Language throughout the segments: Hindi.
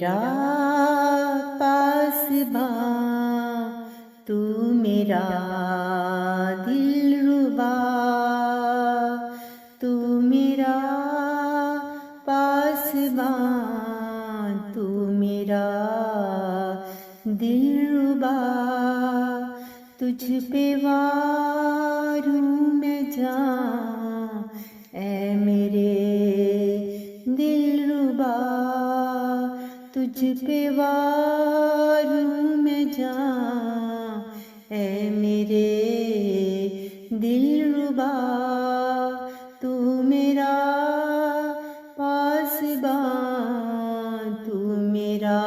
मेरा पासबां तू मेरा दिलरुबा, तू मेरा पासबां तू मेरा दिलरुबा। तुझ पे वारूं मैं जान ऐ मेरे दिलरुबा, तुझ पे वारूं मैं जान ऐ मेरे दिलरुबा। तू मेरा पासबां तू मेरा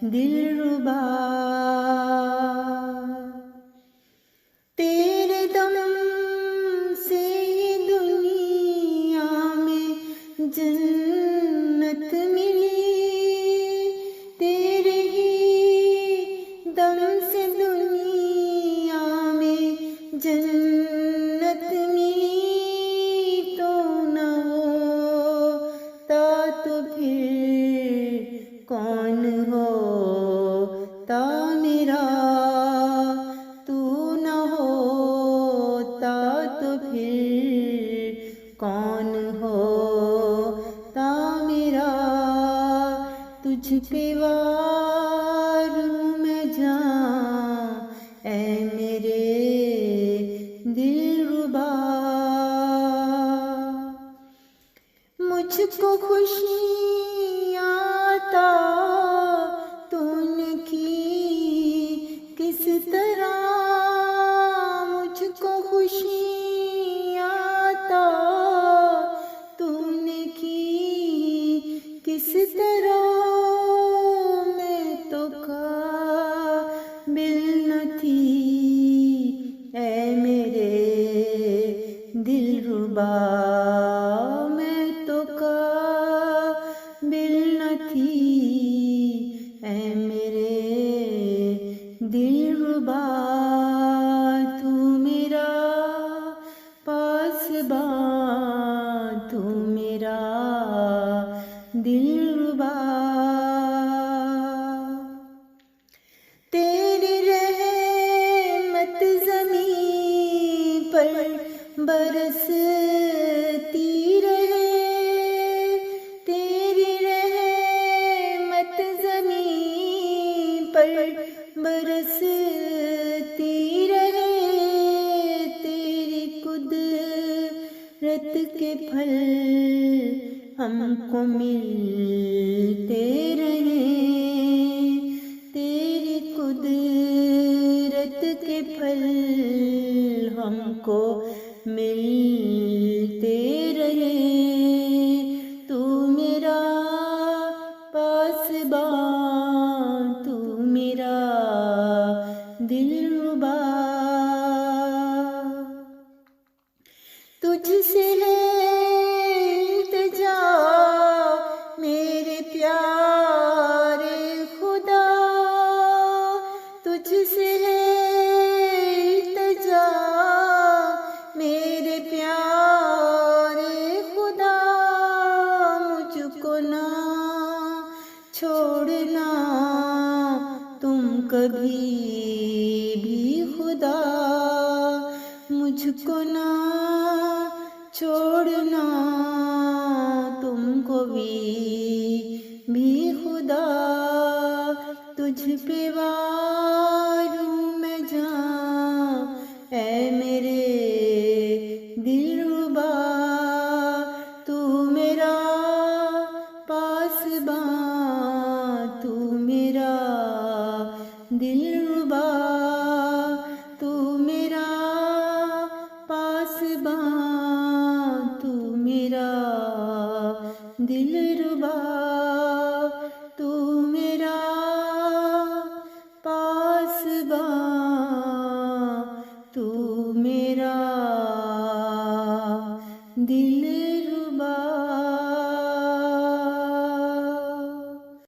दिलरुबा। तेरे दम से ही दुनिया में जन्नत मिली, तेरे ही दम से दुनिया में जन्नत मिली। तो न होता तो फिर कौन होता मेरा, तू न होता तो फिर कौन होता मेरा। तुझ पे वारूं मैं जान ऐ मेरे दिलरुबा। मुझको खुशियाँ अता तूने की किस तरह, मुझको खुशियाँ अता तूने की किस तरह। मैं तो काबिल न थी ऐ मेरे दिलरुबा, मैं तो काबिल न थी ऐ मेरे दिलरुबा। तू मेरा पासबां तू मेरा दिलरुबा। तेरी रहमत ज़मीं पर बरसती रहे, तेरी रहमत ज़मीं पर बरसती रहे। तेरी कुदरत के फल हमको मिलते रहे, तेरी कुदरत के फल हमको मिलते रहे। तू मेरा पासबां तू मेरा दिलरुबा। तुझसे है इल्तिजा मेरे प्यारे खुदा, तुझसे है इल्तिजा मेरे प्यारे खुदा। मुझको ना छोड़ना तुम कभी भी खुदा, मुझको ना छोड़ना तुमको भी खुदा। तुझ पे वारूं मैं जान ऐ मेरे दिलरुबा। तू मेरा पासबां तू मेरा दिलरुबा, तू मेरा पासबां तू मेरा दिलरुबा, तू मेरा पासबां।